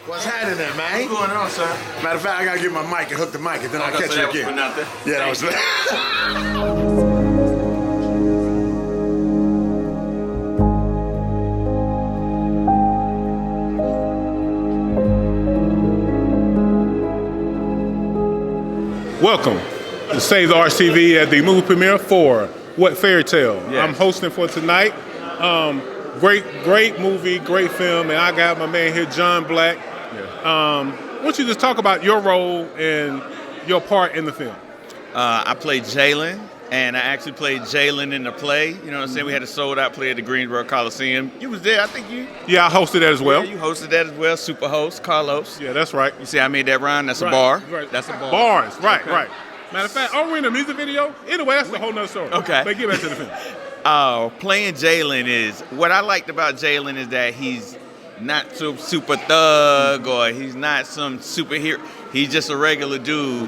What's happening, man? What's going on, sir? Matter of fact, I gotta get my mic and hook the mic, and then I'll catch you again. Yeah, that was. Welcome to Save the RTV at the movie premiere for What Fairytale. Yes. I'm hosting for tonight. Great movie, great film, and I got my man here, John Black. I want you to just talk about your role and your part in the film. I played Jalen, and I actually played Jalen in the play. You know what I'm saying? We had a sold-out play at the Greensboro Coliseum. You was there, I think you. Yeah, I hosted that as well. Yeah, you hosted that as well. Super host, Carlos. Yeah, that's right. You see, I made that rhyme. That's a bar. Right. That's a bar. Bars, right, Okay. right. Matter of fact, are we in a music video? Anyway, that's a whole nother story. Okay. But get back to the film. Playing Jalen is what I liked about Jalen is that he's not some super thug or he's not some superhero. He's just a regular dude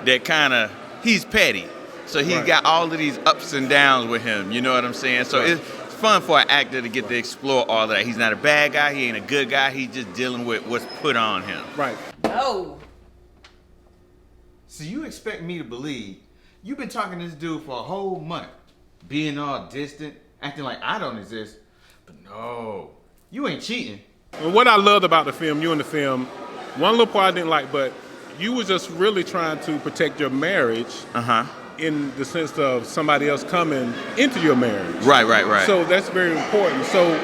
that he's petty. So he's got all of these ups and downs with him. You know what I'm saying? So it's fun for an actor to get to explore all of that. He's not a bad guy. He ain't a good guy. He's just dealing with what's put on him. Right. No. So you expect me to believe you've been talking to this dude for a whole month, being all distant, acting like I don't exist, but no, you ain't cheating. And what I loved about the film, you in the film, one little part I didn't like, but you were just really trying to protect your marriage in the sense of somebody else coming into your marriage. Right. So that's very important. So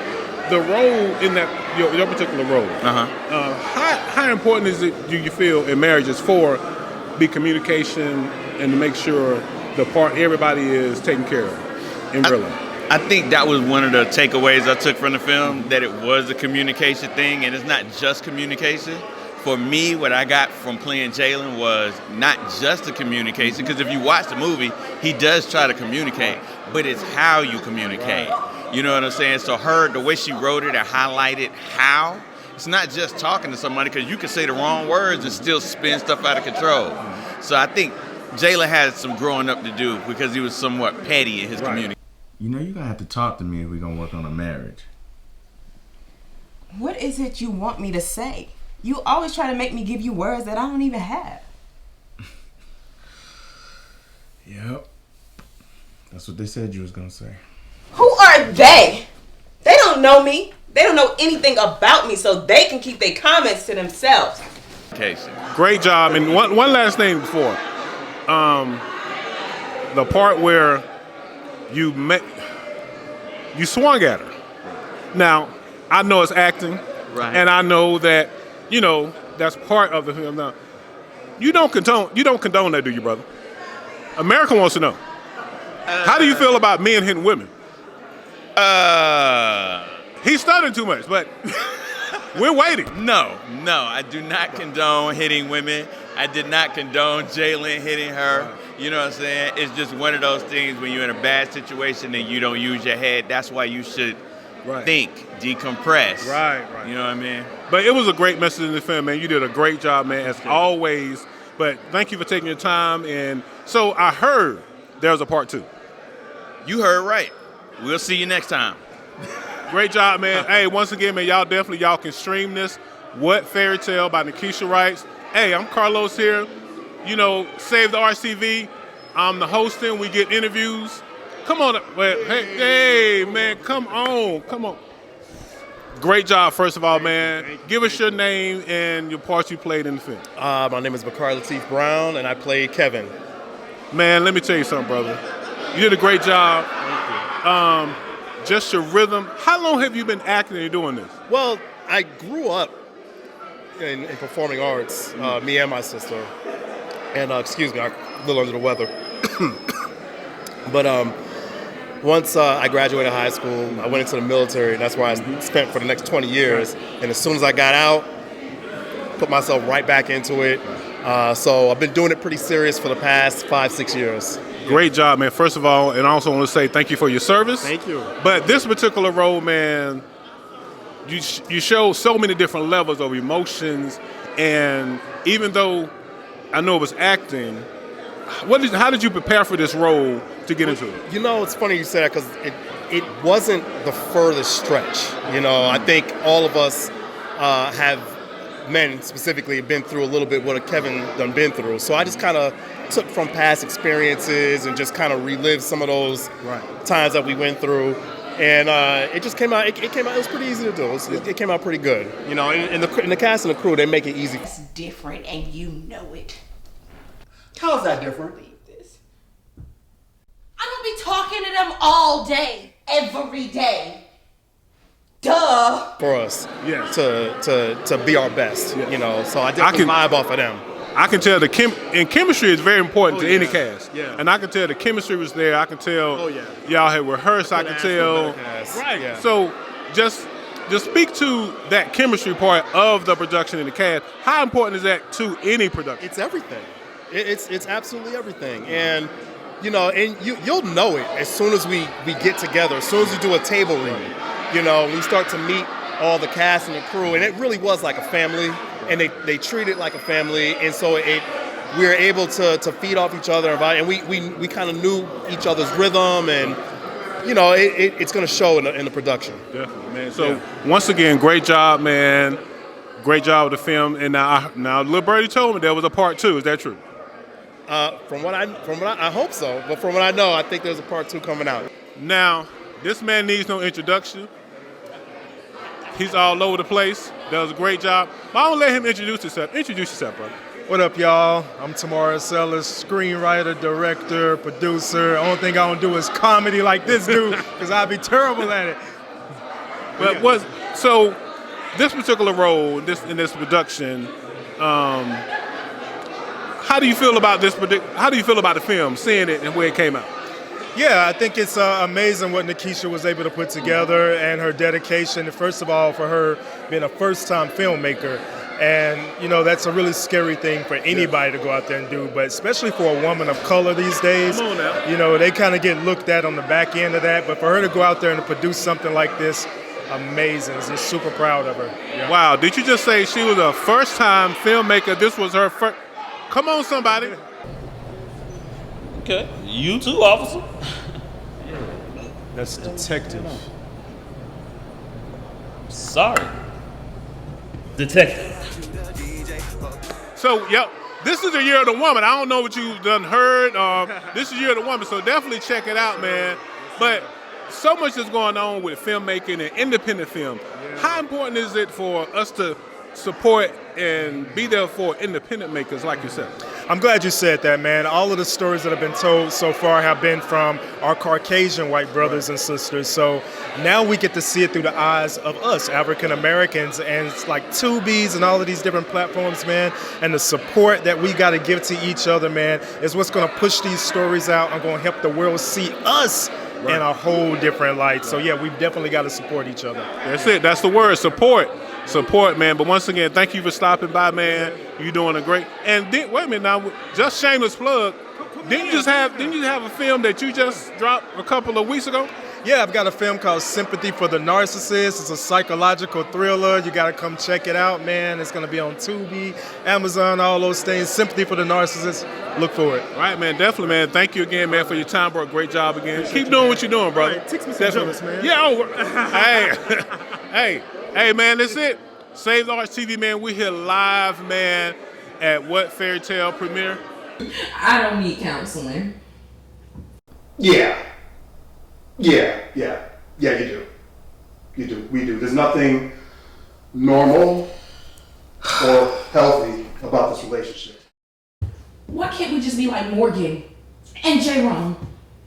the role in that, your particular role, how important is it, do you feel, in marriages for the communication and to make sure everybody is taken care of in real life? I think that was one of the takeaways I took from the film, that it was a communication thing, and it's not just communication. For me, what I got from playing Jalen was not just the communication, because if you watch the movie, he does try to communicate, but it's how you communicate. You know what I'm saying? So the way she wrote it and highlighted how, it's not just talking to somebody, because you can say the wrong words and still spin stuff out of control. So I think Jalen had some growing up to do because he was somewhat petty in his communication. You know you're gonna have to talk to me if we're gonna work on a marriage. What is it you want me to say? You always try to make me give you words that I don't even have. Yep. That's what they said you was gonna say. Who are they? They don't know me. They don't know anything about me, so they can keep their comments to themselves. Great job. And one last thing before. The part where you swung at her. Now, I know it's acting, and I know that, that's part of the film. Now, you don't condone that, do you, brother? America wants to know. How do you feel about men hitting women? He's stuttering too much, but we're waiting. No, I do not condone hitting women. I did not condone Jalen hitting her. You know what I'm saying? It's just one of those things when you're in a bad situation and you don't use your head. That's why you should think, decompress. Right. You know what I mean? But it was a great message in the film, man. You did a great job, man, as always. But thank you for taking your time. And so I heard there's a part 2. You heard right. We'll see you next time. Great job, man. Hey, once again, man, y'all can stream this. What Fairytale by Nikisha writes. Hey, I'm Carlos here. Save the RCV. I'm the hosting. We get interviews. Come on. Hey, man, come on. Great job, first of all, man. Give us your name and your parts you played in the film. My name is Latif Brown, and I played Kevin. Man, let me tell you something, brother. You did a great job. Thank you. Just your rhythm. How long have you been acting and doing this? Well, I grew up in performing arts, me and my sister. And excuse me, I'm a little under the weather. But once I graduated high school, I went into the military, and that's where I spent for the next 20 years. And as soon as I got out, put myself right back into it. So I've been doing it pretty serious for the past 5-6 years. Great job, man. First of all, and I also want to say thank you for your service. Thank you. But this particular role, man, you show so many different levels of emotions, and even though I know it was acting, how did you prepare for this role to get into it? It's funny you say that because it wasn't the furthest stretch. I think all of us have men specifically have been through a little bit what Kevin done been through. So I just kind of took from past experiences and just kind of relived some of those times that we went through. And it just came out. It came out. It was pretty easy to do. It came out pretty good. You know, and the cast and the crew, they make it easy. It's different, and you know it. How's that different? I don't be talking to them all day, every day. Duh. For us, to be our best. You know, so I definitely vibe off of them. I can tell chemistry is very important to any cast. Yeah. And I can tell the chemistry was there. I can tell y'all had rehearsed. I can tell. Right. Yeah. So just speak to that chemistry part of the production and the cast. How important is that to any production? It's everything. It's absolutely everything. And you know, and you'll know it as soon as we get together. As soon as we do a table read, you know, we start to meet all the cast and the crew, and it really was like a family. And they treat it like a family, and so we were able to feed off each other, and we kind of knew each other's rhythm, and you know it's going to show in the production. Definitely, man. So once again, great job, man. Great job with the film. And now Lil Birdie told me there was a part 2. Is that true? From what I hope so, but from what I know, I think there's a part 2 coming out. Now, this man needs no introduction. He's all over the place. That was a great job. But I don't let him introduce himself. Introduce yourself, brother. What up, y'all? I'm Tamarcis, screenwriter, director, producer. Only thing I don't do is comedy like this dude, because I'd be terrible at it. But so this particular role, in this production, how do you feel about this? How do you feel about the film, seeing it and where it came out? Yeah, I think it's amazing what Nikisha was able to put together and her dedication. First of all, for her being a first-time filmmaker. And, you know, that's a really scary thing for anybody to go out there and do, but especially for a woman of color these days. Come on now. You know, they kind of get looked at on the back end of that. But for her to go out there and produce something like this, amazing. I'm just super proud of her. Yeah. Wow. Did you just say she was a first-time filmmaker? This was her first. Come on, somebody. Okay. You too, officer. That's detective. Sorry. Detective. So, this is the year of the woman. I don't know what you've done heard. This is the year of the woman, so definitely check it out, man. But so much is going on with filmmaking and independent film. How important is it for us to support and be there for independent makers like yourself? I'm glad you said that, man. All of the stories that have been told so far have been from our Caucasian white brothers and sisters. So now we get to see it through the eyes of us, African Americans, and it's like Tubies and all of these different platforms, man. And the support that we got to give to each other, man, is what's going to push these stories out and going to help the world see us in a whole different light. So yeah, we've definitely got to support each other. That's it. That's the word, support. Support, man. But once again, thank you for stopping by, man. You're doing a great. And wait a minute now, just shameless plug. Didn't you have a film that you just dropped a couple of weeks ago? Yeah, I've got a film called Sympathy for the Narcissist. It's a psychological thriller. You got to come check it out, man. It's going to be on Tubi, Amazon, all those things. Sympathy for the Narcissist. Look for it. All right, man. Definitely, man. Thank you again, man, for your time, bro. Great job again. Keep doing what you're doing, brother. Right, teach me some jokes, man. Yeah. Hey, man, that's it. Save the Arts TV, man. We here live, man, at what Fairytale premiere? I don't need counseling. Yeah, you do. You do. We do. There's nothing normal or healthy about this relationship. Why can't we just be like Morgan and J-Ron?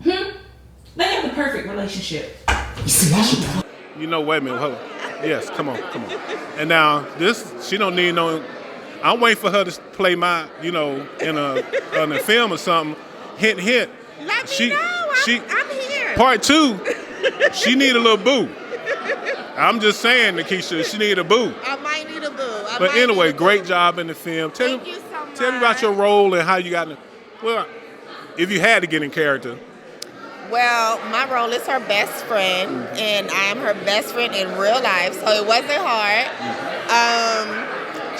They have the perfect relationship. You see that? You know, wait a minute. Hold on. Yes, come on. And now she don't need no. I'm waiting for her to play my, in a film or something. Hint. Let me know. I'm here. Part 2. She need a little boo. I'm just saying, Nikisha, she need a boo. I might need a boo. But anyway, great job in the film. Thank you so much. Tell me about your role and how you got. Well, if you had to get in character. Well, my role is her best friend, and I am her best friend in real life, so it wasn't hard.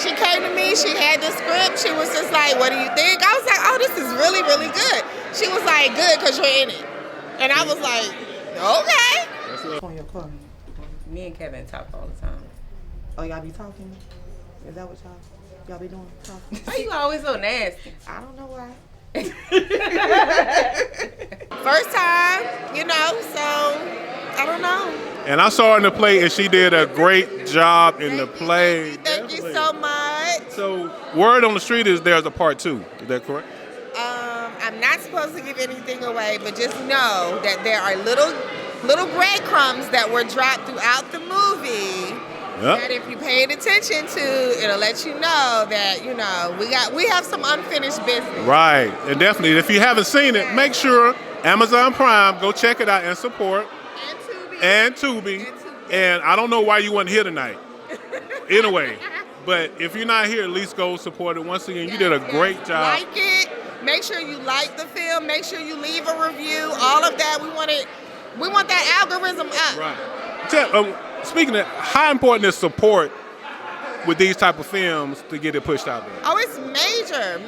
She came to me, she had the script, she was just like, what do you think? I was like, oh, this is really, really good. She was like, good, because you're in it. And I was like, okay. On your car. Me and Kevin talk all the time. Oh, y'all be talking? Is that what y'all be doing? Talking? Why you always so nasty? I don't know why. First time, so I don't know. And I saw her in the play, and she did a great job in the play. Thank you so much. So, word on the street is there's a part 2. Is that correct? I'm not supposed to give anything away, but just know that there are little breadcrumbs that were dropped throughout the movie. Yep. That if you paid attention to, it'll let you know that we have some unfinished business. Right, and definitely, if you haven't seen it, make sure Amazon Prime, go check it out and support. And Tubi. And I don't know why you weren't here tonight. Anyway, but if you're not here, at least go support it. Once again, you did a great job. Like it. Make sure you like the film. Make sure you leave a review. All of that. We want that algorithm up. Right. Speaking of, how important is support with these type of films to get it pushed out there? Oh, it's major.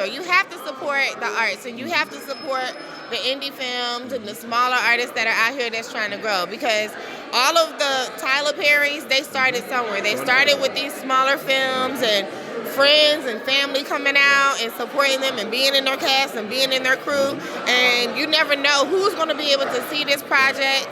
You have to support the arts, and you have to support the indie films and the smaller artists that are out here that's trying to grow, because all of the Tyler Perrys, they started somewhere. They started with these smaller films and friends and family coming out and supporting them and being in their cast and being in their crew, and you never know who's going to be able to see this project.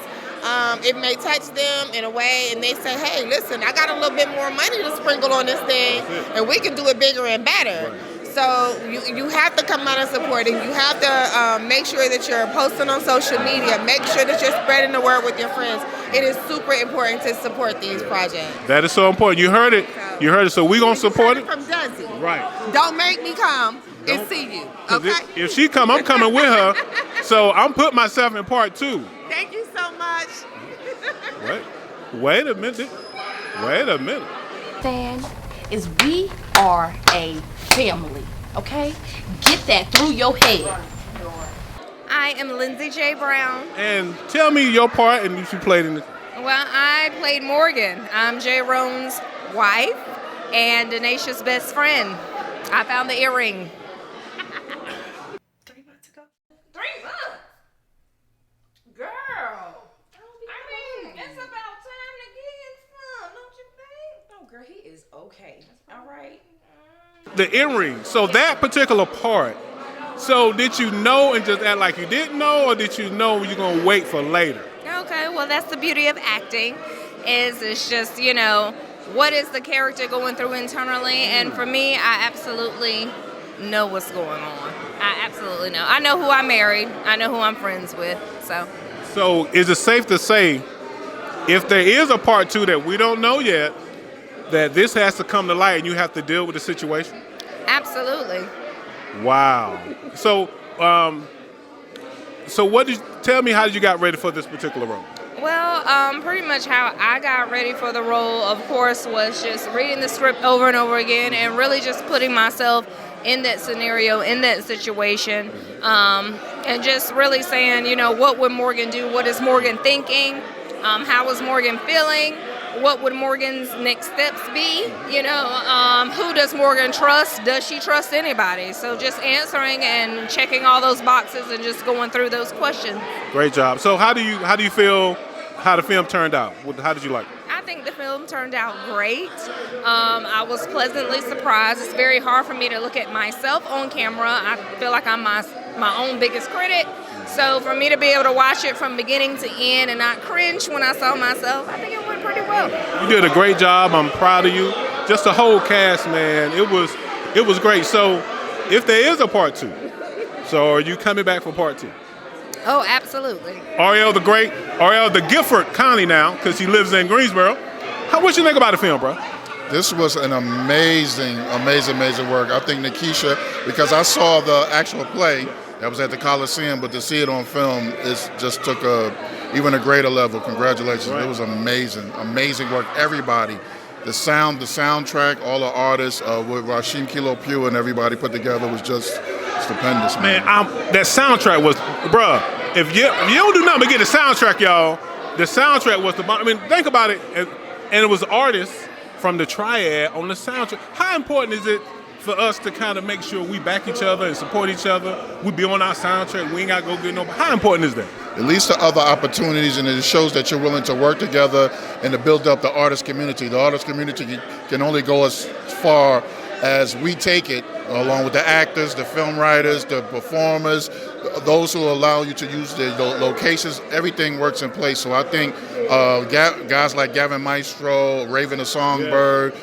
It may touch them in a way, and they say, hey, listen, I got a little bit more money to sprinkle on this thing, and we can do it bigger and better. Right. So you have to come out and support it. You have to make sure that you're posting on social media. Make sure that you're spreading the word with your friends. It is super important to support these projects. That is so important. You heard it. So we're going to support it. From Duzzy. Right. Don't make me come and see you, okay? If she come, I'm coming with her. So I'm putting myself in part 2. Thank you so much. Wait a minute. Fan is we are a family, okay? Get that through your head. I am Lindsay J. Brown. And tell me your part and you played in it. Well, I played Morgan. I'm Jay Roan's wife and Denisha's best friend. I found the earring. 3 months ago. 3 months? Girl. It's about time to get some, don't you think? Oh, girl, he is okay. All right. The earring. So that particular part. So did you know and just act like you didn't know, or did you know you're going to wait for later? Okay, well, that's the beauty of acting. It's just, what is the character going through internally? And for me, I absolutely know what's going on. I absolutely know. I know who I married. I know who I'm friends with. So is it safe to say, if there is a part 2 that we don't know yet, that this has to come to light and you have to deal with the situation? Absolutely. Wow. So tell me, how did you got ready for this particular role? Well, pretty much how I got ready for the role, of course, was just reading the script over and over again and really just putting myself in that scenario, in that situation, and just really saying, what would Morgan do? What is Morgan thinking? How is Morgan feeling? What would Morgan's next steps be? Who does Morgan trust? Does she trust anybody? So just answering and checking all those boxes and just going through those questions. Great job. So how do you feel how the film turned out? How did you like it? I think the film turned out great. I was pleasantly surprised. It's very hard for me to look at myself on camera. I feel like I'm my own biggest critic. So for me to be able to watch it from beginning to end and not cringe when I saw myself, I think it went pretty well. You did a great job. I'm proud of you. Just the whole cast, man. It was great. So if there is a part 2, so are you coming back for part 2? Oh, absolutely. Ariel the Gifford Connie now, because he lives in Greensboro. What you think about the film, bro? This was an amazing work. I think Nikisha, because I saw the actual play that was at the Coliseum, but to see it on film, it just took even a greater level. Congratulations. Right. It was amazing work. Everybody, the soundtrack, all the artists, with Rashim Kilo Pew and everybody put together was just stupendous, man. That soundtrack was, bruh, if you don't do nothing but get the soundtrack, y'all, the soundtrack was think about it, and it was artists from the Triad on the soundtrack. How important is it for us to kind of make sure we back each other and support each other. We be on our soundtrack. We ain't got to go get nobody. How important is that? It leads to other opportunities, and it shows that you're willing to work together and to build up the artist community. The artist community can only go as far as we take it, along with the actors, the film writers, the performers, those who allow you to use the locations. Everything works in place. So I think guys like Gavin Maestro, Raven the Songbird,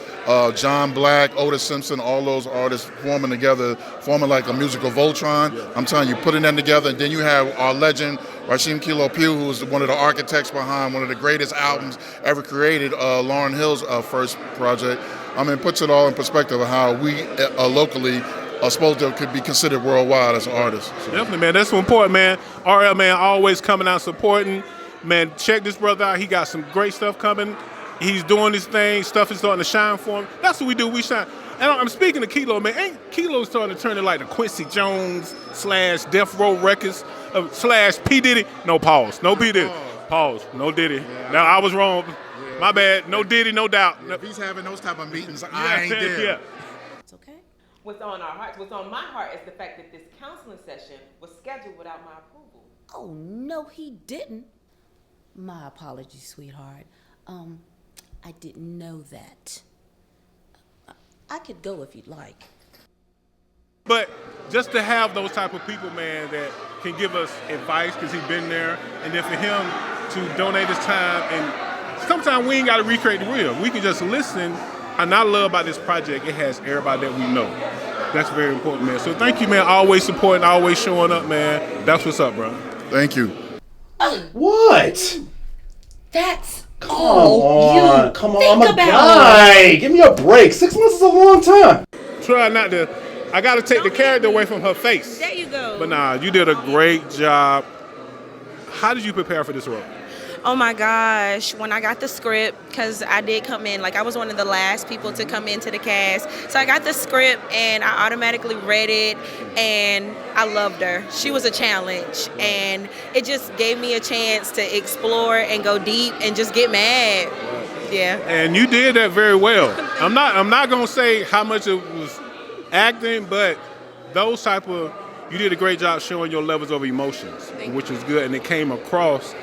John Black, Otis Simpson, all those artists forming together, forming like a musical Voltron. I'm telling you, putting them together. And then you have our legend, Rashim Kilo Pew, who's one of the architects behind one of the greatest albums ever created, Lauryn Hill's first project. I mean, it puts it all in perspective of how we locally are supposed to could be considered worldwide as artists. So. Definitely, man. That's so important, man. RL, man, always coming out supporting. Man, check this brother out. He got some great stuff coming. He's doing this thing. Stuff is starting to shine for him. That's what we do. We shine. And I'm speaking to Kilo, man. Ain't Kilo starting to turn it like the Quincy Jones / Death Row Records / P. Diddy? No, pause. No P. Diddy. Pause. No Diddy. Yeah. Now, I was wrong. Yeah. My bad. No Diddy, no doubt. Yeah, if he's having those type of meetings, I ain't there. Yeah. It's okay. What's on our hearts, what's on my heart is the fact that this counseling session was scheduled without my approval. Oh, no, he didn't. My apologies, sweetheart. I didn't know that. I could go if you'd like. But just to have those type of people, man, that can give us advice because he's been there, and then for him to donate his time, and sometimes we ain't got to recreate the wheel. We can just listen. And I love about this project, it has everybody that we know. That's very important, man. So thank you, man. Always supporting, always showing up, man. That's what's up, bro. Thank you. What? That's Come on. I'm a about guy. Give me a break. 6 months is a long time. Try not to. I got to take the character away from her face. There you go. But nah, you did a great job. How did you prepare for this role? Oh my gosh, when I got the script, because I did come in, like I was one of the last people to come into the cast. So I got the script and I automatically read it and I loved her. She was a challenge and it just gave me a chance to explore and go deep and just get mad. Yeah. And you did that very well. I'm not gonna say how much it was acting, but those type of, you did a great job showing your levels of emotions, which was good, and it came across.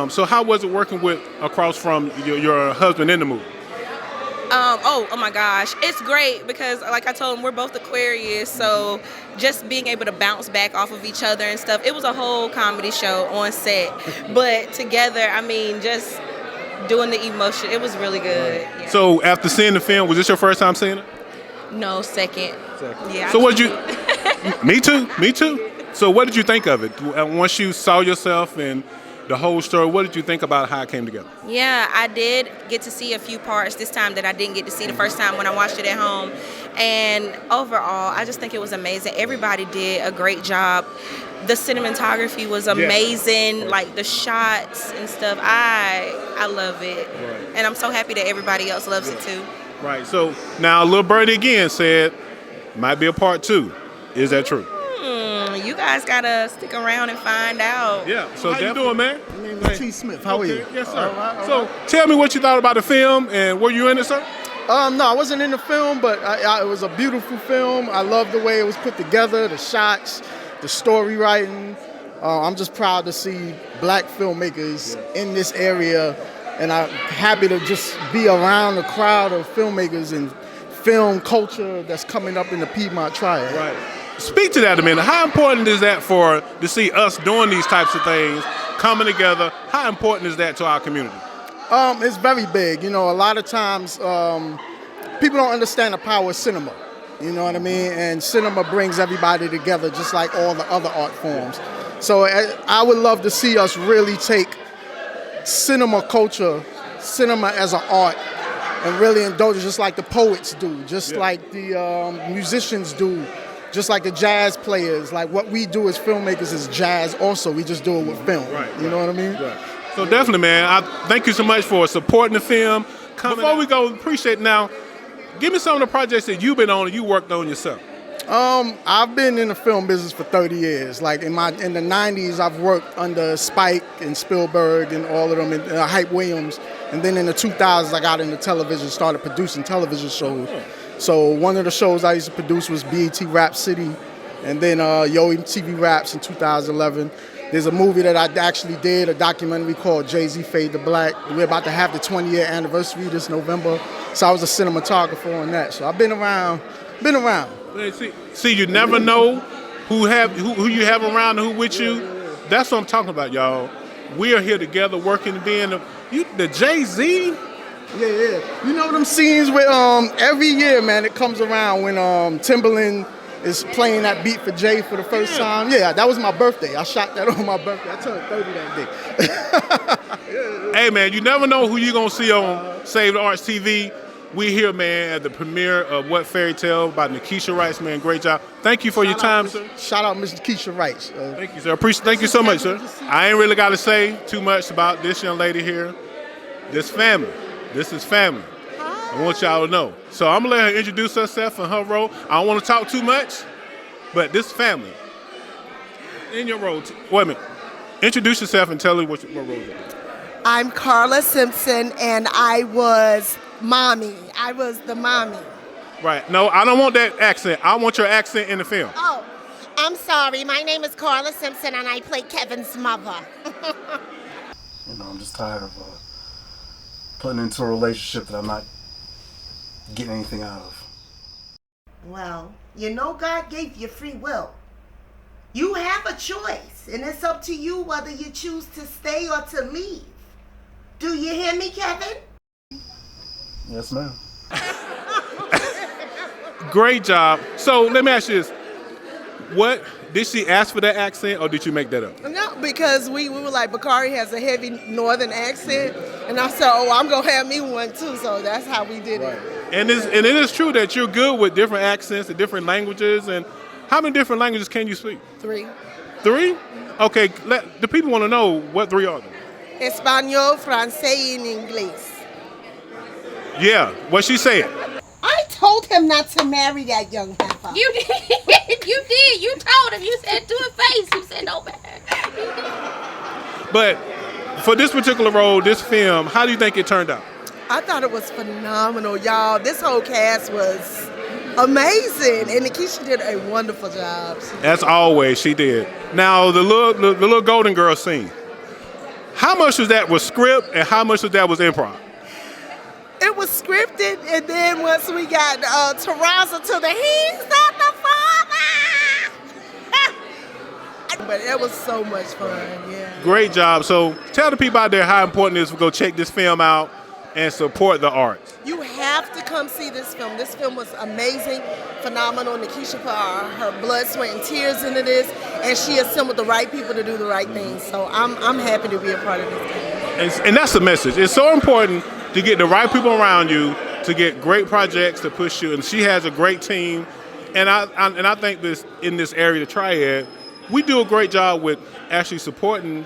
So how was it working across from your husband in the movie? Oh my gosh, it's great because like I told him, we're both Aquarius, so just being able to bounce back off of each other and stuff. It was a whole comedy show on set, but together, I mean, just doing the emotion, it was really good. Yeah. So after seeing the film, was this your first time seeing it? No, second. Yeah. So what you? Me too. So what did you think of it once you saw yourself and the whole story? What did you think about how it came together? Yeah, I did get to see a few parts this time that I didn't get to see the first time when I watched it at home. And overall, I just think it was amazing. Everybody did a great job. The cinematography was amazing, like the shots and stuff. I love it. Right. And I'm so happy that everybody else loves it too. Right. So now Lil Birdie again said, might be a part 2. Is that true? You guys gotta stick around and find out. Yeah. So how you doing, man? My name is T. Smith. How are you? Yes, sir. All right. So tell me what you thought about the film, and were you in it, sir? No, I wasn't in the film, but it was a beautiful film. I love the way it was put together, the shots, the story writing. I'm just proud to see black filmmakers in this area, and I'm happy to just be around a crowd of filmmakers and film culture that's coming up in the Piedmont Triad. Right. Speak to that a minute. How important is that to see us doing these types of things, coming together? How important is that to our community? It's very big. You know, a lot of times people don't understand the power of cinema. You know what I mean? And cinema brings everybody together just like all the other art forms. So I would love to see us really take cinema culture, cinema as an art, and really indulge it just like the poets do, just like the musicians do, just like the jazz players. Like what we do as filmmakers is jazz also. We just do it with film. You know what I mean? Right. So definitely, man, I thank you so much for supporting the film. Before we go, appreciate it now. Give me some of the projects that you've been on and you worked on yourself. I've been in the film business for 30 years. Like in the 90s, I've worked under Spike and Spielberg and all of them, and Hype Williams. And then in the 2000s, I got into television, started producing television shows. So one of the shows I used to produce was BET Rap City, and then Yo MTV Raps in 2011. There's a movie that I actually did, a documentary called Jay-Z Fade to Black. We're about to have the 20-year anniversary this November. So I was a cinematographer on that. So I've been around. See, you never know who you have around and who with you. That's what I'm talking about, y'all. We are here together working, being the Jay-Z. Yeah. You know them scenes with every year, man, it comes around when Timbaland is playing that beat for Jay for the first time. Yeah, that was my birthday. I shot that on my birthday. I turned 30 that day. Hey, man, you never know who you're going to see on Save the Arts TV. We here, man, at the premiere of What Fairytale by Nikisha Williams, man. Great job. Thank you for your time, sir. Shout out Ms. Nikisha Williams. Thank you, sir. Thank you so much, sir. I ain't really got to say too much about this young lady here. This family. This is family. I want y'all to know. So I'm going to let her introduce herself and her role. I don't want to talk too much, but this family. In your role. Wait a minute. Introduce yourself and tell her what role you're in. I'm Carla Simpson, and I was mommy. I was the mommy. Right. No, I don't want that accent. I want your accent in the film. Oh, I'm sorry. My name is Carla Simpson, and I play Kevin's mother. I'm just tired of putting into a relationship that I'm not getting anything out of. Well, God gave you free will. You have a choice, and it's up to you whether you choose to stay or to leave. Do you hear me, Kevin? Yes, ma'am. Great job. So let me ask you this. What, did she ask for that accent or did you make that up? No, because we were like, Bakari has a heavy northern accent, and I said, I'm going to have me one too, so that's how we did it. And it is true that you're good with different accents and different languages. And how many different languages can you speak? 3. 3? Okay, the people want to know what 3 are they? Espanol, Francais, and English. Yeah, what she said. I told him not to marry that young heifer. You did. You did. You told him. You said to his face. You said no man. But for this particular role, this film, how do you think it turned out? I thought it was phenomenal, y'all. This whole cast was amazing, and Nikisha did a wonderful job. As always, she did. Now, the little golden girl scene. How much of that was script and how much of that was improv? It was scripted, and then once we got Terraza to the he's not the father. But it was so much fun, yeah. Great job. So tell the people out there how important it is to go check this film out and support the arts. You have to come see this film. This film was amazing, phenomenal. Nikisha put her blood, sweat, and tears into this, and she assembled the right people to do the right things. So I'm happy to be a part of this. And that's the message. It's so important to get the right people around you, to get great projects to push you. And she has a great team. And I think in this area, the Triad, we do a great job with actually supporting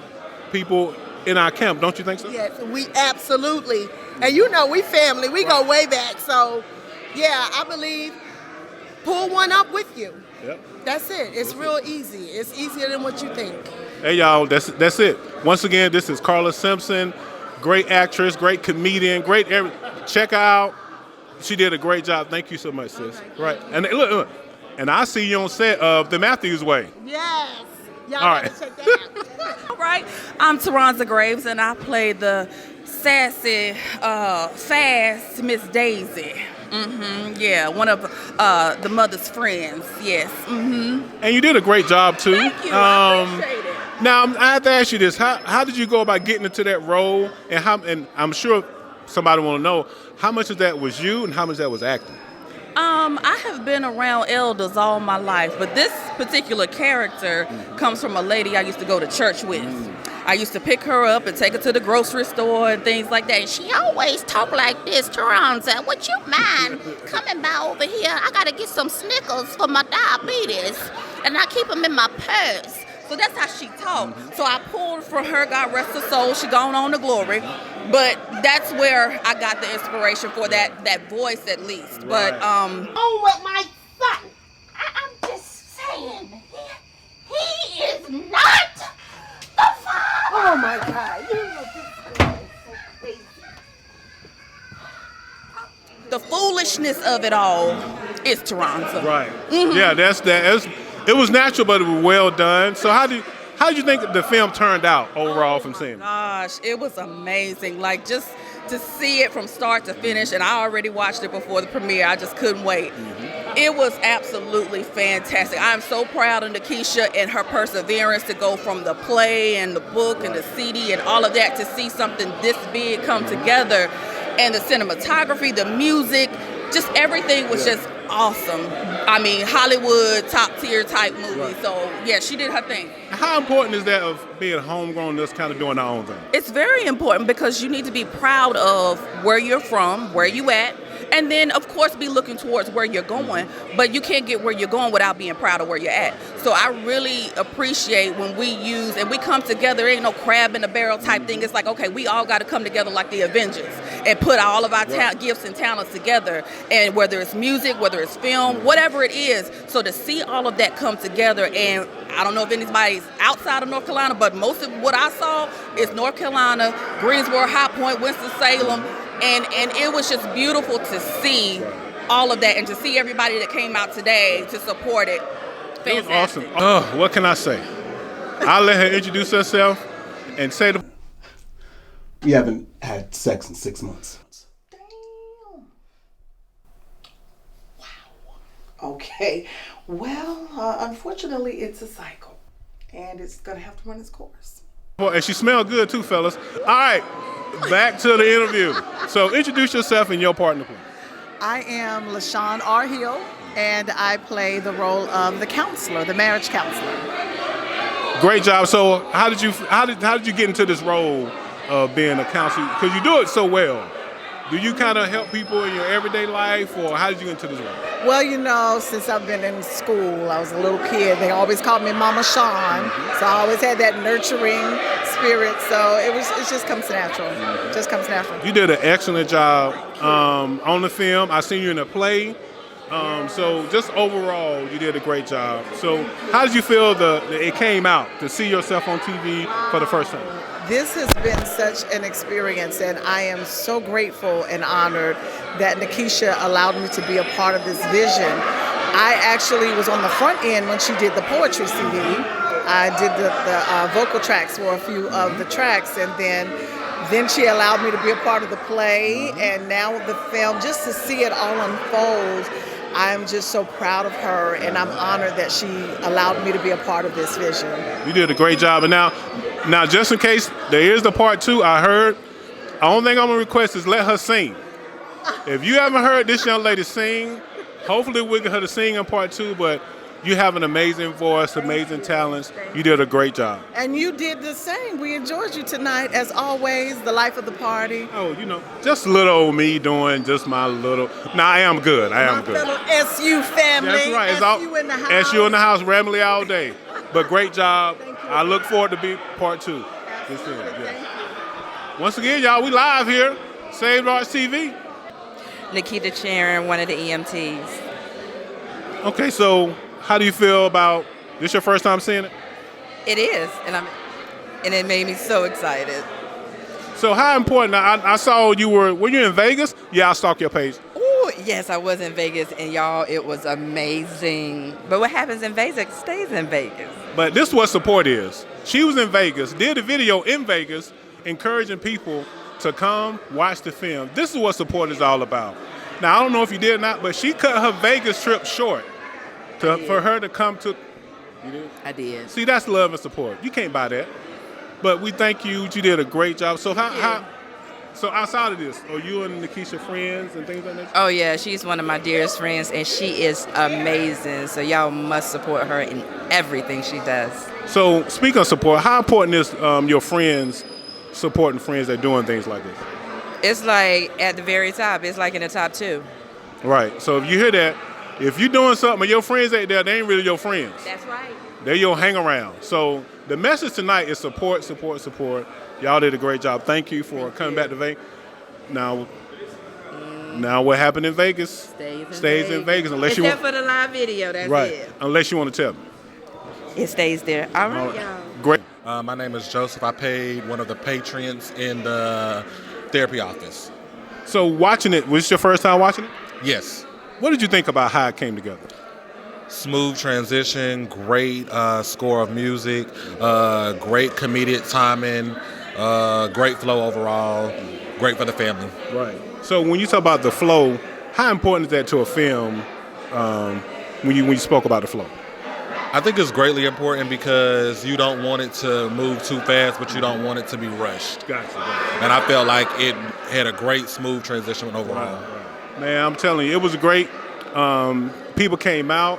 people in our camp. Don't you think so? Yes, we absolutely. And we family. We go way back. So, yeah, I believe pull one up with you. Yep. That's it. It's real easy. It's easier than what you think. Hey, y'all, that's it. Once again, this is Carla Simpson. Great actress, great comedian, check her out. She did a great job. Thank you so much, sis. Right. And look. And I see you on set of The Matthews Way. Yes. Y'all All gotta right. check that out. All right. I'm Tonez Graves, and I played the sassy, fast Miss Daisy. Yeah, one of the mother's friends. Yes. And you did a great job too. Thank you. I appreciate it. Now I have to ask you this: How did you go about getting into that role? And I'm sure somebody want to know how much of that was you and how much of that was acting. I have been around elders all my life, but this particular character comes from a lady I used to go to church with. I used to pick her up and take her to the grocery store and things like that. And she always talk like this, Toronto. Would you mind coming by over here? I got to get some Snickers for my diabetes. And I keep them in my purse. So that's how she talked. So I pulled from her, God rest her soul. She gone on to glory. But that's where I got the inspiration for that voice at least. Right. But Oh, with my son. I'm just saying, he is not the father. Oh my God. You know this girl is so crazy. the foolishness of it all is Toronto. Right. Yeah, that's that. It was natural, but it was well done. So how did you think the film turned out overall from seeing it? Gosh, it was amazing. Like, just to see it from start to finish, and I already watched it before the premiere. I just couldn't wait. It was absolutely fantastic. I'm so proud of Nikisha and her perseverance to go from the play and the book and the CD and all of that to see something this big come together. And the cinematography, the music, just everything was just awesome. I mean, Hollywood top tier type movie. Right. So yeah, she did her thing. How important is that of being homegrown, just kind of doing our own thing? It's very important because you need to be proud of where you're from, where you at, and then of course be looking towards where you're going. But you can't get where you're going without being proud of where you're at. So I really appreciate when we use and we come together. Ain't no crab in a barrel type thing. It's like, okay, we all got to come together like the Avengers and put all of our gifts and talents together. And whether it's music, whether it's film, whatever it is. So to see all of that come together, and I don't know if anybody's outside of North Carolina, but most of what I saw is North Carolina, Greensboro, High Point, Winston-Salem, and it was just beautiful to see all of that and to see everybody that came out today to support it. It was awesome. What can I say? I'll let her introduce herself and say the... We haven't had sex in 6 months. Okay, well, unfortunately, it's a cycle, and it's gonna have to run its course. Well, and she smelled good too, fellas. All right, back to the interview. So introduce yourself and your partner, please. I am Lesean Hill, and I play the role of the counselor, the marriage counselor. Great job. So how did you get into this role of being a counselor? Because you do it so well. Do you kind of help people in your everyday life, or how did you get into this role? Well, you know, since I've been in school, I was a little kid. They always called me Mama Sean, so I always had that nurturing spirit. So it just comes natural. It just comes natural. You did an excellent job on the film. I seen you in a play. So just overall, you did a great job. So how did you feel it came out to see yourself on TV for the first time? This has been such an experience, and I am so grateful and honored that Nikisha allowed me to be a part of this vision. I actually was on the front end when she did the poetry CD. I did the vocal tracks for a few of the tracks, and then she allowed me to be a part of the play, and now the film, just to see it all unfold. I'm just so proud of her, and I'm honored that she allowed me to be a part of this vision. You did a great job. And now just in case there is the part 2, I heard, the only thing I'm going to request is let her sing. If you haven't heard this young lady sing, hopefully we'll get her to sing in part 2, but you have an amazing voice, amazing talents. You did a great job. And you did the same. We enjoyed you tonight, as always, the life of the party. Oh, you know, just little old me doing just my little... Nah, I am good. I am good. Fellow SU family. That's right. SU in the house. SU in the house, Ramley all day. But great job. I look forward to be part 2. This year, yeah. Once again, y'all, we live here. Saved Arts TV. Nikita Chon, one of the EMTs. Okay, so how do you feel about this? Your first time seeing it? It is, and it made me so excited. So how important? I saw you were you in Vegas? Yeah, I stalked your page. Oh yes, I was in Vegas, and y'all, it was amazing. But what happens in Vegas stays in Vegas. But this is what support is. She was in Vegas, did a video in Vegas, encouraging people to come watch the film. This is what support is all about. Now, I don't know if you did or not, but she cut her Vegas trip short for her to come to. You did? I did. See, that's love and support. You can't buy that. But we thank you. You did a great job. So so outside of this, are you and Nikisha friends and things like that? Oh yeah, she's one of my dearest friends, and she is amazing. So y'all must support her in everything she does. So speaking of support, how important is your friends supporting friends that are doing things like this? It's like at the very top. It's like in the top 2. Right. So if you hear that, if you're doing something and your friends ain't there, they ain't really your friends. That's right. They're your hang around. So the message tonight is support, support, support. Y'all did a great job. Thank you for coming back to Vegas. Now what happened in Vegas stays in Vegas unless you want. Except for the live video, that's right. it. Unless you want to tell me. It stays there. All right, y'all. Great. My name is Joseph. I paid one of the patrons in the therapy office. So watching it, was this your first time watching it? Yes. What did you think about how it came together? Smooth transition, great score of music, great comedic timing, great flow overall, great for the family. Right. So when you talk about the flow, how important is that to a film when you spoke about the flow? I think it's greatly important because you don't want it to move too fast, but you don't want it to be rushed. Gotcha. And I felt like it had a great smooth transition overall. Man, I'm telling you, it was great. People came out.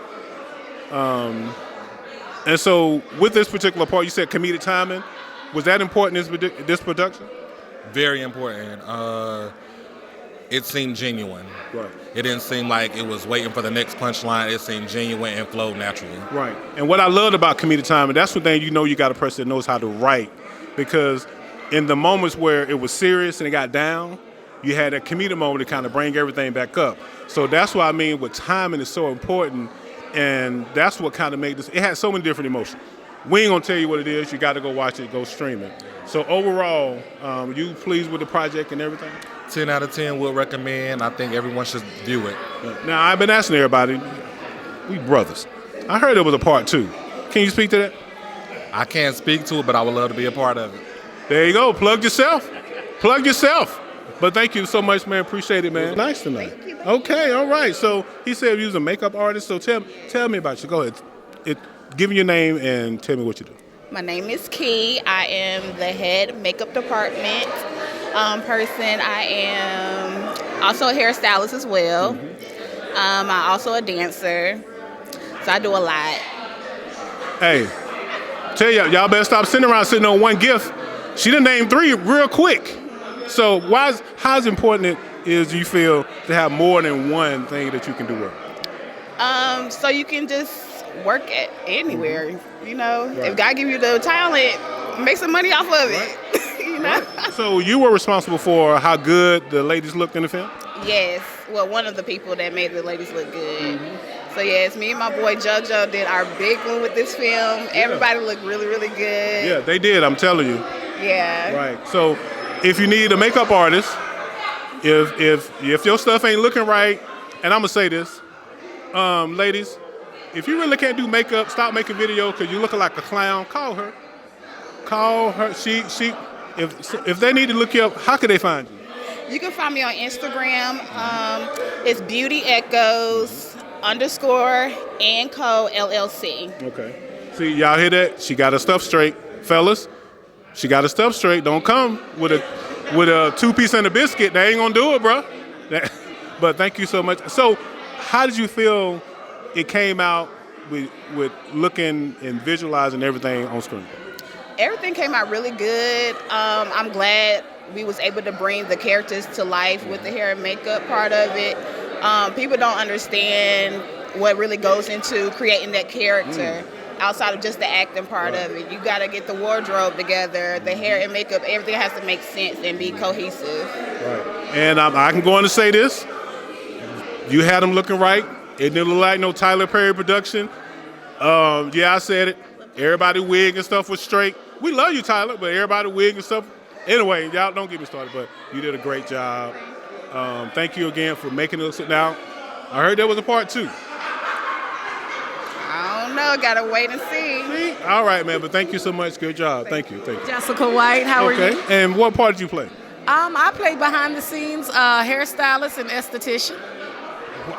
And so with this particular part, you said comedic timing. Was that important in this production? Very important. It seemed genuine. Right. It didn't seem like it was waiting for the next punchline. It seemed genuine and flowed naturally. Right. And what I loved about comedic timing, that's one thing you got a person that knows how to write. Because in the moments where it was serious and it got down, you had a comedic moment to kind of bring everything back up. So that's what I mean with timing is so important. And that's what kind of made this. It had so many different emotions. We ain't going to tell you what it is. You got to go watch it, go stream it. So overall, you pleased with the project and everything? 10 out of 10 would recommend. I think everyone should view it. Now, I've been asking everybody, we brothers. I heard there was a part 2. Can you speak to that? I can't speak to it, but I would love to be a part of it. There you go. Plug yourself. Plug yourself. But thank you so much, man. Appreciate it, man. Nice tonight. Thank you. Okay, all right. So he said he was a makeup artist. So tell me about you. Go ahead. Give me your name and tell me what you do. My name is Key. I am the head makeup department person. I am also a hairstylist as well. I'm also a dancer. So I do a lot. Hey, tell y'all better stop sitting around sitting on one gift. She done named 3 real quick. So how's important it is you feel to have more than one thing that you can do well? So you can just work at anywhere, you know. Right. If God give you the talent, make some money off of it, you know. Right. So you were responsible for how good the ladies looked in the film? Yes. Well, one of the people that made the ladies look good. So yes, me and my boy JoJo did our big one with this film. Everybody looked really, really good. Yeah, they did. I'm telling you. Yeah. Right. So if you need a makeup artist, if your stuff ain't looking right, and I'm gonna say this, ladies, if you really can't do makeup, stop making videos because you're looking like a clown. Call her. Call her. If they need to look you up, how can they find you? You can find me on Instagram. It's Beauty Echoes _& Co LLC. Okay. See, y'all hear that? She got her stuff straight, fellas. She got her stuff straight. Don't come with a 2-piece and a biscuit. They ain't gonna do it, bro. But thank you so much. So, how did you feel it came out with looking and visualizing everything on screen? Everything came out really good. I'm glad we was able to bring the characters to life with the hair and makeup part of it. People don't understand what really goes into creating that character outside of just the acting part of it. You got to get the wardrobe together, the hair and makeup, everything has to make sense and be cohesive. Right. And I can go on to say this. You had them looking right. It didn't look like no Tyler Perry production. Yeah, I said it. Everybody wig and stuff was straight. We love you, Tyler, but everybody wig and stuff. Anyway, y'all don't get me started, but you did a great job. Thank you again for making us. Now, I heard there was a part 2. I don't know. Got to wait and see. All right, man, but thank you so much. Good job. Thank you. Jessica White, how are you? Okay, and what part did you play? I play behind the scenes hairstylist and esthetician.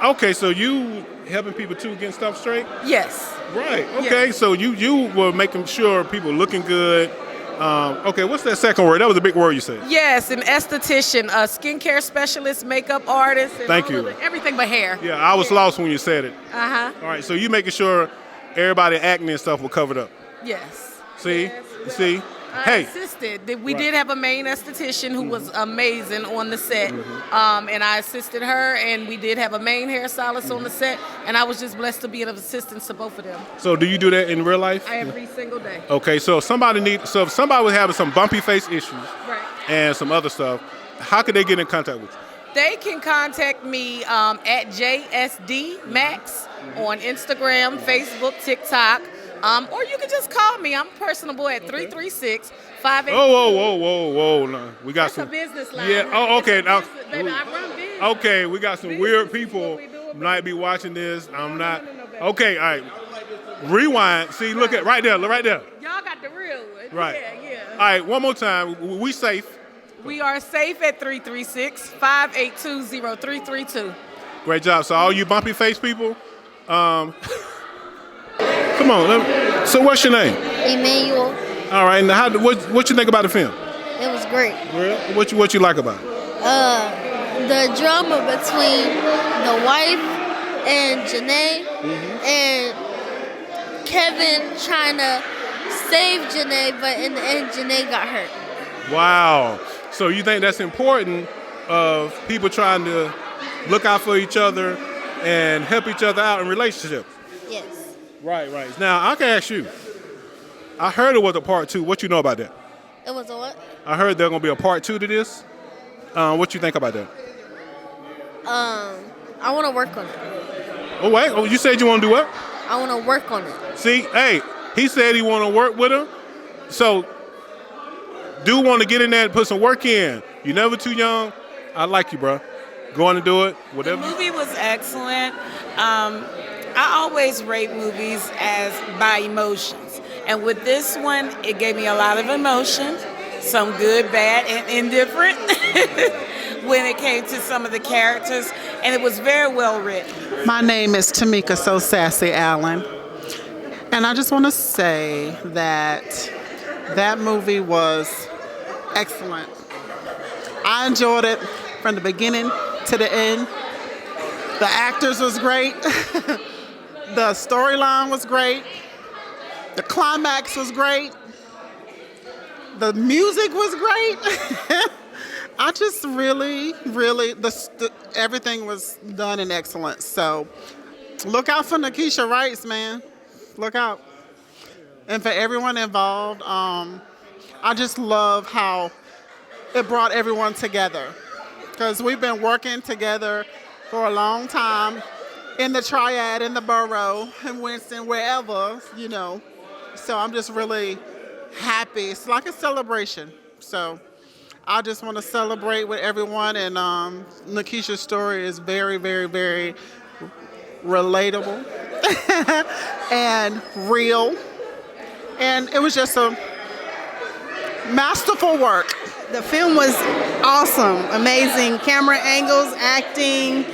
Okay, so you helping people too getting stuff straight? Yes. Right. Okay, yes. So you were making sure people looking good. Okay, what's that second word? That was a big word you said. Yes, an esthetician, a skincare specialist, makeup artist. And Thank you. Everything but hair. Yeah, I was lost when you said it. Uh-huh. All right, so you making sure everybody acne and stuff were covered up. Yes. See? Yes. See? I assisted. We did have a main esthetician who was amazing on the set, and I assisted her, and we did have a main hairstylist on the set, and I was just blessed to be an assistant to both of them. So do you do that in real life? Every single day. Okay, so if somebody was having some bumpy face issues and some other stuff, how could they get in contact with you? They can contact me at JSD Max on Instagram, Facebook, TikTok. Or you can just call me. I'm personable at 336-582. Whoa. No, we got That's some a business line. Yeah. Oh, okay. It's a Now, business, baby, I run business. okay, we got some weird people might be watching this. I'm not. Okay, all right. Rewind. See, look at right there. Look right there. Y'all got the real one. Right. Yeah. All right, one more time. We safe. We are safe at 336-582-0332. Great job. So all you bumpy face people, come on. So what's your name? Emanuel. All right. Now, what you think about the film? It was great. What you like about it? The drama between the wife and Janae and Kevin trying to save Janae, but in the end, Janae got hurt. Wow. So you think that's important of people trying to look out for each other and help each other out in relationships? Yes. Right. Now, I can ask you. I heard it was a part 2. What you know about that? It was a what? I heard there's going to be a part 2 to this. What you think about that? I want to work on it. Oh, wait. Oh, you said you want to do what? I want to work on it. See, hey, he said he want to work with him. So, do want to get in there and put some work in. You're never too young. I like you, bro. Go on and do it. Whatever. The movie was excellent. I always rate movies as by emotions. And with this one, it gave me a lot of emotion. Some good, bad, and indifferent when it came to some of the characters. And it was very well written. My name is Tamika So Sassy Allen. And I just want to say that movie was excellent. I enjoyed it from the beginning to the end. The actors was great. The storyline was great. The climax was great. The music was great. I just really, everything was done in excellence. So look out for Nikisha Williams, man. Look out. And for everyone involved, I just love how it brought everyone together. Because we've been working together for a long time in the Triad, in the borough, in Winston, wherever, you know. So I'm just really happy. It's like a celebration. So I just want to celebrate with everyone. And Nikisha's story is very, very, very relatable and real. And it was just a masterful work. The film was awesome, amazing camera angles, acting,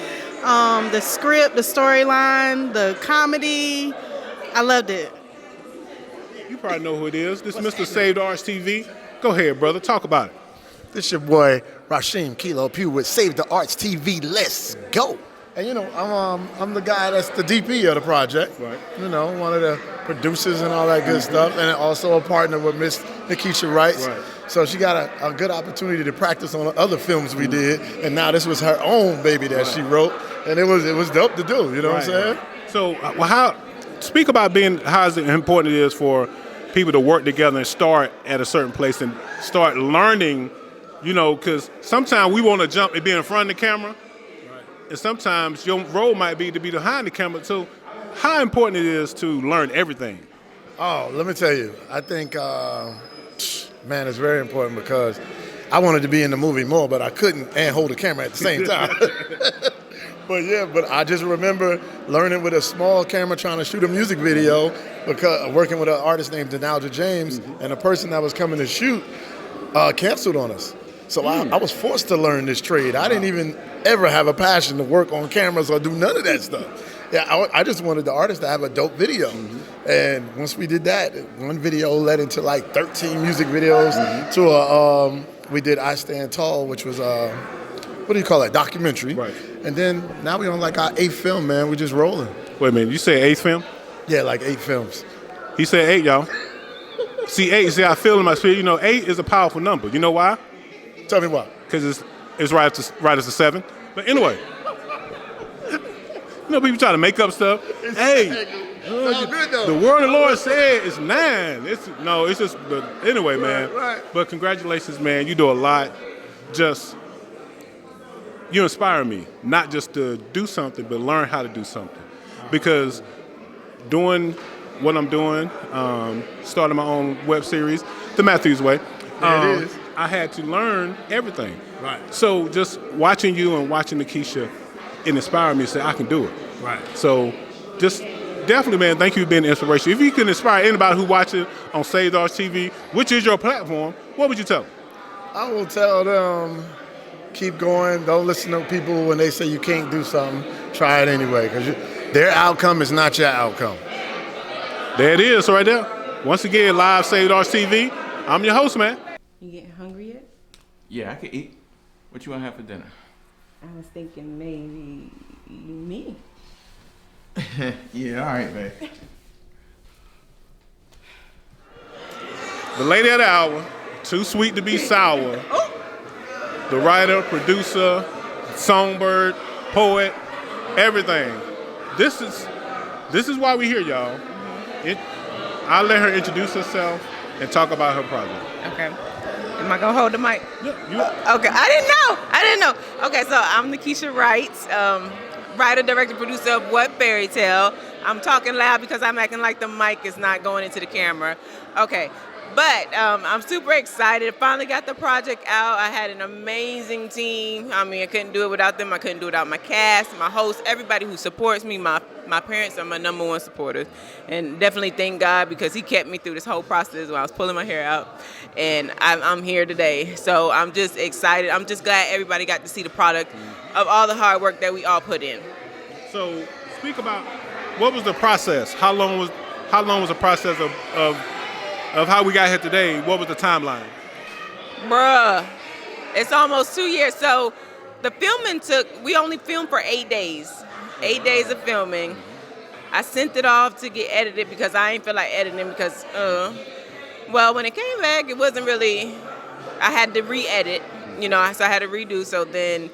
the script, the storyline, the comedy. I loved it. You probably know who it is. This is Mr. Saved Arts TV. Go ahead, brother. Talk about it. This your boy Rashim Kilo Pew with Save the Arts TV. Let's go. And you know, I'm the guy that's the DP of the project. Right. You know, one of the producers and all that good stuff, and also a partner with Miss Nikisha Williams. Right. So she got a good opportunity to practice on other films we did, and now this was her own baby that she wrote, and it was dope to do. You know what I'm saying? So, speak about how important it is for people to work together and start at a certain place and start learning. You know, because sometimes we want to jump and be in front of the camera. And sometimes your role might be to be behind the camera. So how important it is to learn everything? Oh, let me tell you. I think, man, it's very important because I wanted to be in the movie more, but I couldn't and hold the camera at the same time. But I just remember learning with a small camera trying to shoot a music video because working with an artist named Denalja James, and the person that was coming to shoot canceled on us. So I was forced to learn this trade. I didn't even ever have a passion to work on cameras or do none of that stuff. Yeah, I just wanted the artist to have a dope video. And once we did that, one video led into like 13 music videos to we did I Stand Tall, which was what do you call that, documentary. Right. And then now we're on like our 8th film, man. We're just rolling. Wait a minute, you say 8th film? Yeah, like 8 films. He said 8, y'all. See, 8, I feel in my spirit, 8 is a powerful number. You know why? Tell me why. Because it's right as a 7. But anyway, people try to make up stuff. Hey, the word of the Lord said it's 9. It's just. But anyway, man. Right. But congratulations, man. You do a lot. You inspire me, not just to do something, but learn how to do something. Because doing what I'm doing, starting my own web series, The Matthews Way. There it is. I had to learn everything. Right. So just watching you and watching Nikisha, it inspired me to say I can do it. Right. So just definitely, man, thank you for being an inspiration. If you can inspire anybody who watches on Save the Arts TV, which is your platform, what would you tell them? I will tell them, keep going. Don't listen to people when they say you can't do something. Try it anyway, because their outcome is not your outcome. There it is, right there. Once again, live Save the Arts TV. I'm your host, man. You getting hungry yet? Yeah, I could eat. What you want to have for dinner? I was thinking maybe me. Yeah, all right, babe. The lady of the hour, too sweet to be sour. The writer, producer, songbird, poet, everything. This is why we're here, y'all. I'll let her introduce herself and talk about her project. Okay. Am I gonna hold the mic? Yeah. Okay. I didn't know. Okay, so I'm Nikisha Wright, writer, director, producer of What Fairytale. I'm talking loud because I'm acting like the mic is not going into the camera. Okay. But I'm super excited. Finally got the project out. I had an amazing team. I mean, I couldn't do it without them. I couldn't do it without my cast, my host, everybody who supports me. My parents are my number one supporters. And definitely thank God because he kept me through this whole process while I was pulling my hair out. And I'm here today. So I'm just excited. I'm just glad everybody got to see the product of all the hard work that we all put in. So speak about what was the process? How long was the process of how we got here today? What was the timeline? Bruh, it's almost 2 years. So the filming we only filmed for 8 days. 8 days of filming. I sent it off to get edited because I ain't feel like editing because, well, when it came back, it wasn't really, I had to re-edit, so I had to redo. So then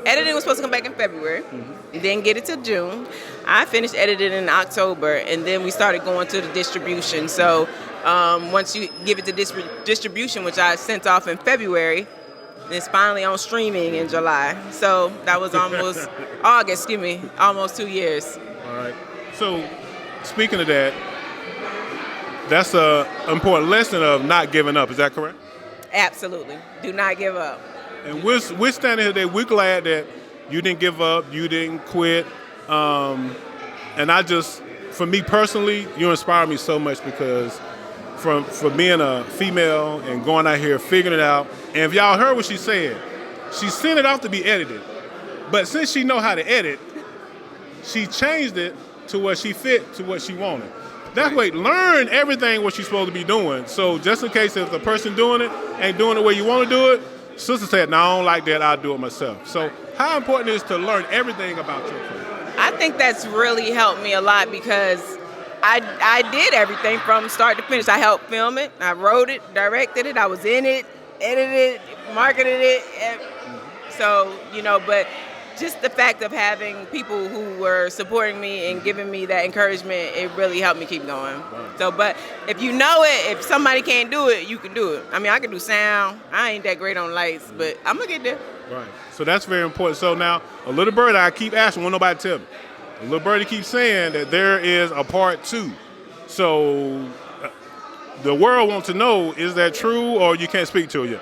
editing was supposed to come back in February. Didn't get it till June. I finished editing in October, and then we started going to the distribution. So once you give it to distribution, which I sent off in February, it's finally on streaming in July. So that was almost almost 2 years. All right. So speaking of that, that's an important lesson of not giving up. Is that correct? Absolutely. Do not give up. And we're standing here today. We're glad that you didn't give up. You didn't quit. And for me personally, you inspire me so much because for being a female and going out here figuring it out. And if y'all heard what she said, she sent it off to be edited. But since she know how to edit, she changed it to what she fit, to what she wanted. That way, learn everything what you're supposed to be doing. So just in case if the person doing it ain't doing it the way you want to do it, sister said, no, I don't like that, I'll do it myself. So how important is it to learn everything about your career? I think that's really helped me a lot because I did everything from start to finish. I helped film it, I wrote it, directed it, I was in it, edited it, marketed it. So, but just the fact of having people who were supporting me and giving me that encouragement, it really helped me keep going. So, but if you know it, if somebody can't do it, you can do it. I mean, I can do sound. I ain't that great on lights, but I'm going to get there. Right. So that's very important. So now, a little birdie, I keep asking, won't nobody tell me. A little birdie keeps saying that there is a part 2. So the world wants to know, is that true or you can't speak to it yet?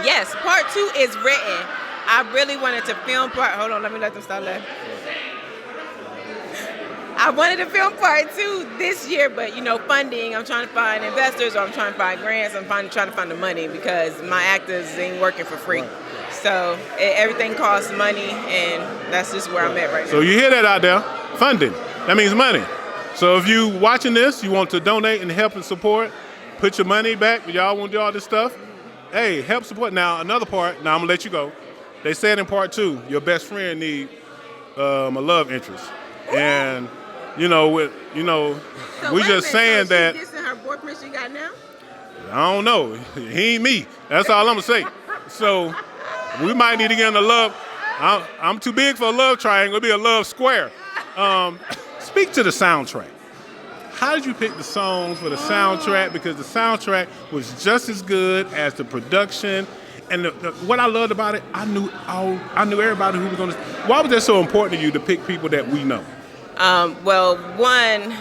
Yes, part 2 is written. I really wanted to film hold on, let me let them start laughing. I wanted to film part 2 this year, but funding, I'm trying to find investors or I'm trying to find grants, I'm trying to find the money because my actors ain't working for free. So everything costs money and that's just where I'm at right now. So you hear that out there, funding, that means money. So if you watching this, you want to donate and help and support, put your money back, y'all want to do all this stuff, hey, help support. Now another part, now I'm gonna let you go. They said in part 2, your best friend need a love interest, and So we just saying that. She's dissing her boyfriend she got now? I don't know. He ain't me. That's all I'm gonna say. So we might need to get in a love. I'm too big for a love triangle. It'll be a love square. Speak to the soundtrack. How did you pick the songs for the soundtrack? Because the soundtrack was just as good as the production. And what I loved about it, I knew everybody who was going to. Why was that so important to you to pick people that we know? Well, one,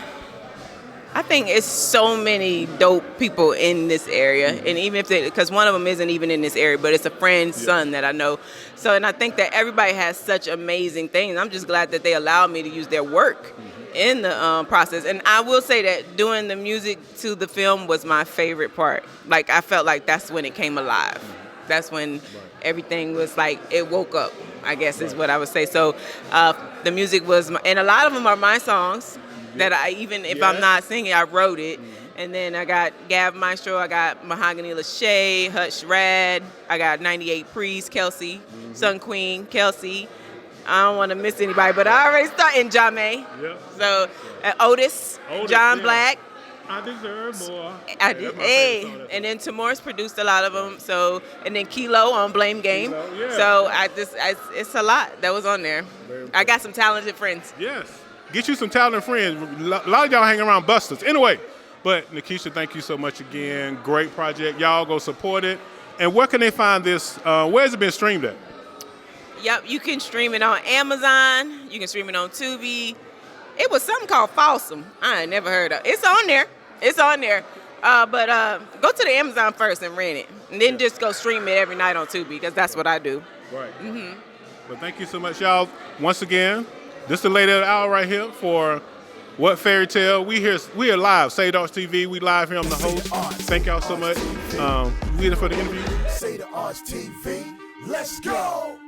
I think it's so many dope people in this area, and even if because one of them isn't even in this area, but it's a friend's son that I know. So, and I think that everybody has such amazing things. I'm just glad that they allowed me to use their work in the process. And I will say that doing the music to the film was my favorite part. Like, I felt like that's when it came alive. That's when everything was like, it woke up, I guess is what I would say. So the music was, and a lot of them are my songs that I, even if I'm not singing, I wrote it. And then I got Gav Maestro, I got Mahogany Lachey, Hutch Rad, I got 98 Priest, Kelsey, Sun Queen, Kelsey. I don't want to miss anybody, but I already started in Jame. Yep. So Otis, John Black. I deserve more. I did. Hey, and then Tamarcis produced a lot of them. So, and then Kilo on Blame Game. So it's a lot that was on there. I got some talented friends. Yes, get you some talented friends. A lot of y'all hang around busters. Anyway, but Nikisha, thank you so much again. Great project. Y'all go support it. And where can they find this? Where's it been streamed at? Yep, you can stream it on Amazon. You can stream it on Tubi. It was something called Folsom. I ain't never heard of. It's on there. It's on there. But go to the Amazon first and rent it. And then just go stream it every night on Tubi, because that's what I do. Right. Well, thank you so much, y'all. Once again, this is the lady of the hour right here for What Fairytale. We here live. Say the Arts TV. We live here. I'm the host. Thank y'all so much. We here for the interview. Say the Arts TV. Let's go.